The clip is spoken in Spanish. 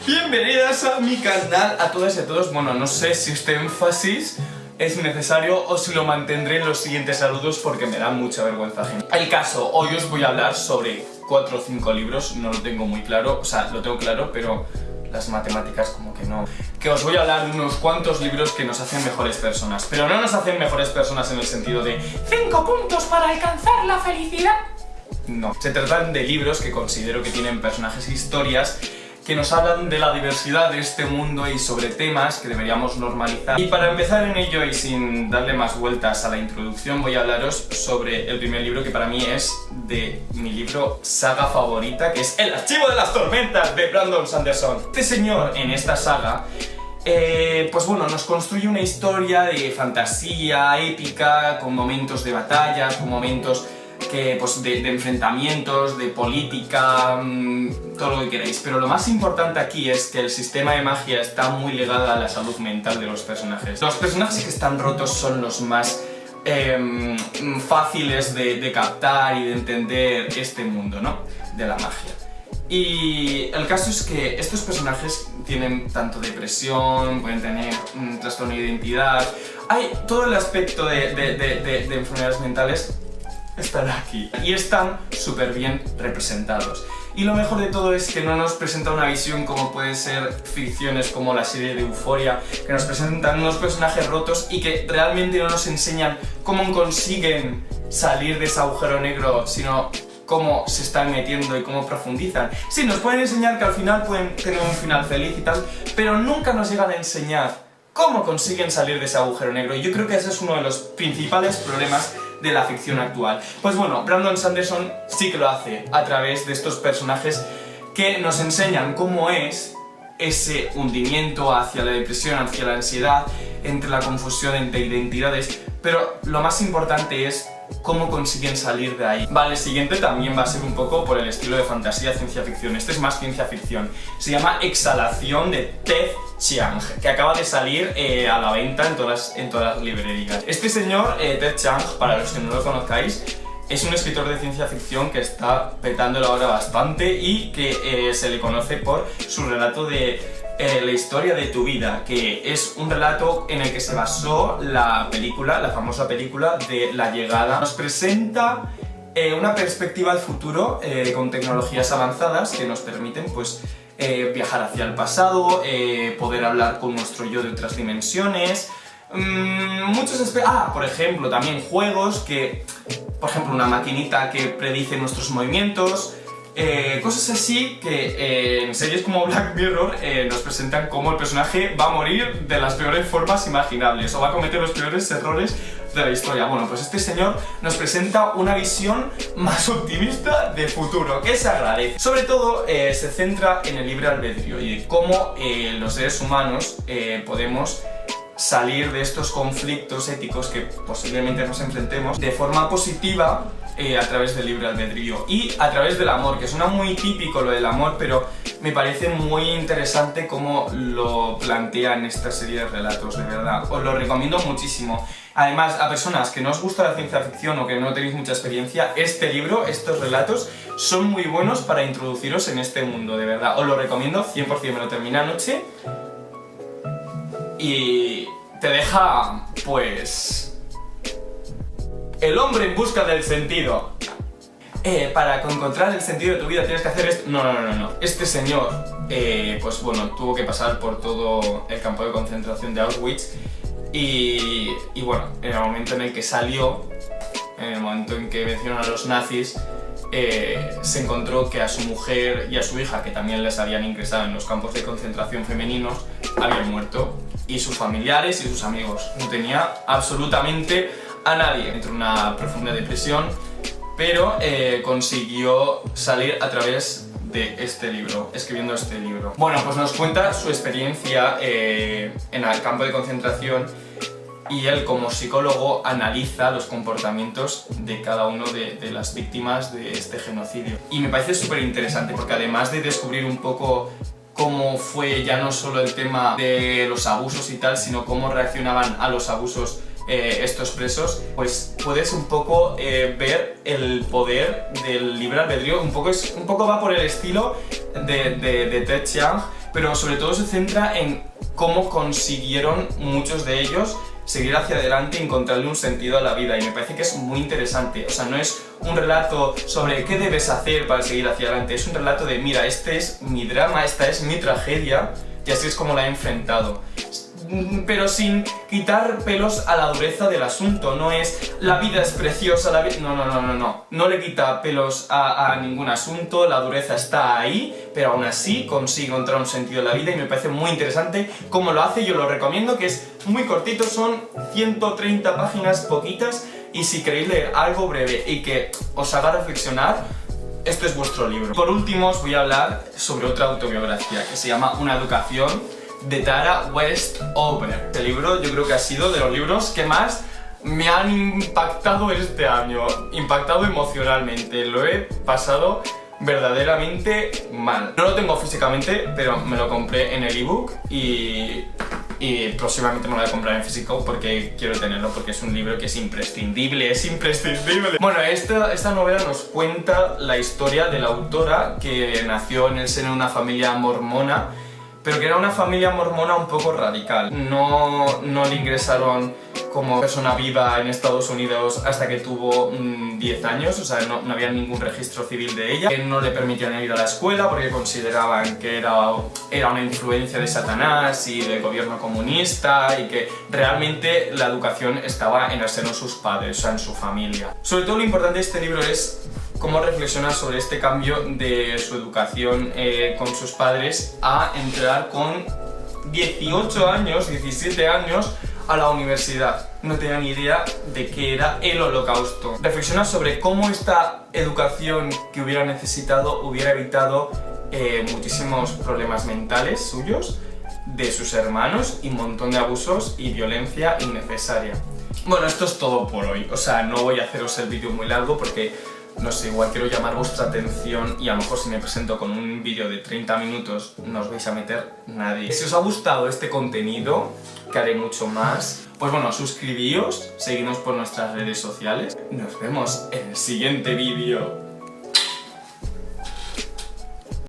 Bienvenidas a mi canal, a todas y a todos. Bueno, no sé si este énfasis es necesario o si lo mantendré en los siguientes saludos porque me da mucha vergüenza ajena. El caso, hoy os voy a hablar sobre 4 o 5 libros, no lo tengo muy claro, o sea, lo tengo claro, pero las matemáticas como que no. Que os voy a hablar de unos cuantos libros que nos hacen mejores personas, pero no nos hacen mejores personas en el sentido de 5 puntos para alcanzar la felicidad. No, se tratan de libros que considero que tienen personajes e historias que nos hablan de la diversidad de este mundo y sobre temas que deberíamos normalizar. Y para empezar en ello y sin darle más vueltas a la introducción, voy a hablaros sobre el primer libro que para mí es de mi libro saga favorita, que es El Archivo de las Tormentas de Brandon Sanderson. Este señor en esta saga pues bueno, nos construye una historia de fantasía épica, con momentos de batallas, con momentos pues de enfrentamientos, de política, todo lo que queráis. Pero lo más importante aquí es que el sistema de magia está muy ligado a la salud mental de los personajes. Los personajes que están rotos son los más fáciles de captar y de entender este mundo, ¿no? De la magia. Y el caso es que estos personajes tienen tanto depresión, pueden tener trastorno de identidad, hay todo el aspecto de enfermedades mentales están aquí y están súper bien representados. Y lo mejor de todo es que no nos presenta una visión como pueden ser ficciones como la serie de Euphoria, que nos presentan unos personajes rotos y que realmente no nos enseñan cómo consiguen salir de ese agujero negro, sino cómo se están metiendo y cómo profundizan. Sí, nos pueden enseñar que al final pueden tener un final feliz y tal, pero nunca nos llegan a enseñar cómo consiguen salir de ese agujero negro. Y yo creo que ese es uno de los principales problemas de la ficción actual. Pues bueno, Brandon Sanderson sí que lo hace a través de estos personajes que nos enseñan cómo es ese hundimiento hacia la depresión, hacia la ansiedad, entre la confusión entre identidades, pero lo más importante es cómo consiguen salir de ahí. Vale, el siguiente también va a ser un poco por el estilo de fantasía, ciencia ficción. Este es más ciencia ficción. Se llama Exhalación de Ted Chiang, que acaba de salir a la venta en todas las librerías. Este señor, Ted Chiang, para los que no lo conozcáis, es un escritor de ciencia ficción que está petándolo ahora bastante y que se le conoce por su relato de la historia de tu vida, que es un relato en el que se basó la famosa película de La Llegada. Nos presenta una perspectiva al futuro con tecnologías avanzadas que nos permiten pues viajar hacia el pasado, poder hablar con nuestro yo de otras dimensiones, por ejemplo, también juegos que, por ejemplo, una maquinita que predice nuestros movimientos, cosas así que en series como Black Mirror nos presentan cómo el personaje va a morir de las peores formas imaginables o va a cometer los peores errores de la historia. Bueno, pues este señor nos presenta una visión más optimista del futuro, que se agradece. Sobre todo se centra en el libre albedrío y de cómo los seres humanos podemos salir de estos conflictos éticos que posiblemente nos enfrentemos de forma positiva a través del libre albedrío y a través del amor, que suena muy típico lo del amor, pero me parece muy interesante cómo lo plantean esta serie de relatos, de verdad. Os lo recomiendo muchísimo. Además, a personas que no os gusta la ciencia ficción o que no tenéis mucha experiencia, este libro, estos relatos, son muy buenos para introduciros en este mundo, de verdad. Os lo recomiendo 100%, me lo terminé anoche y te deja, pues, el hombre en busca del sentido. Para encontrar el sentido de tu vida tienes que hacer esto. No. Este señor, pues bueno, tuvo que pasar por todo el campo de concentración de Auschwitz y bueno, en el momento en el que salió, en el momento en que vencieron a los nazis, se encontró que a su mujer y a su hija, que también les habían ingresado en los campos de concentración femeninos, habían muerto, y sus familiares y sus amigos. No tenía absolutamente a nadie. Entró en una profunda depresión, pero consiguió salir a través de este libro, escribiendo este libro. Bueno, pues nos cuenta su experiencia en el campo de concentración y él, como psicólogo, analiza los comportamientos de cada uno de las víctimas de este genocidio. Y me parece súper interesante porque además de descubrir un poco cómo fue ya no solo el tema de los abusos y tal, sino cómo reaccionaban a los abusos estos presos, pues puedes un poco ver el poder del libre albedrío. Un poco va por el estilo de Ted Chiang, pero sobre todo se centra en cómo consiguieron muchos de ellos seguir hacia adelante y encontrarle un sentido a la vida, y me parece que es muy interesante. O sea, no es un relato sobre qué debes hacer para seguir hacia adelante, es un relato de, mira, este es mi drama, esta es mi tragedia, y así es como la he enfrentado. Pero sin quitar pelos a la dureza del asunto. No es la vida es preciosa, la vida... No le quita pelos a ningún asunto, la dureza está ahí, pero aún así consigue encontrar un sentido en la vida, y me parece muy interesante cómo lo hace. Yo lo recomiendo, que es muy cortito, son 130 páginas, poquitas, y si queréis leer algo breve y que os haga reflexionar, este es vuestro libro. Por último, os voy a hablar sobre otra autobiografía que se llama Una educación, de Tara Westover. Este libro yo creo que ha sido de los libros que más me han impactado este año, impactado emocionalmente. Lo he pasado verdaderamente mal. No lo tengo físicamente, pero me lo compré en el ebook y próximamente me lo voy a comprar en físico porque quiero tenerlo, porque es un libro que es imprescindible, es imprescindible. Bueno, esta novela nos cuenta la historia de la autora, que nació en el seno de una familia mormona, pero que era una familia mormona un poco radical. No le ingresaron como persona viva en Estados Unidos hasta que tuvo 10 años, o sea, no había ningún registro civil de ella. No le permitían ir a la escuela porque consideraban que era una influencia de Satanás y del gobierno comunista, y que realmente la educación estaba en el seno de sus padres, o sea, en su familia. Sobre todo lo importante de este libro es cómo reflexiona sobre este cambio de su educación con sus padres a entrar con 18 años, 17 años a la universidad. No tenía ni idea de qué era el Holocausto. Reflexiona sobre cómo esta educación que hubiera necesitado hubiera evitado muchísimos problemas mentales suyos, de sus hermanos, y un montón de abusos y violencia innecesaria. Bueno, esto es todo por hoy. O sea, no voy a haceros el vídeo muy largo porque, no sé, igual quiero llamar vuestra atención, y a lo mejor si me presento con un vídeo de 30 minutos no os vais a meter nadie. Si os ha gustado este contenido, que haré mucho más, pues bueno, suscribíos, seguidnos por nuestras redes sociales. Nos vemos en el siguiente vídeo.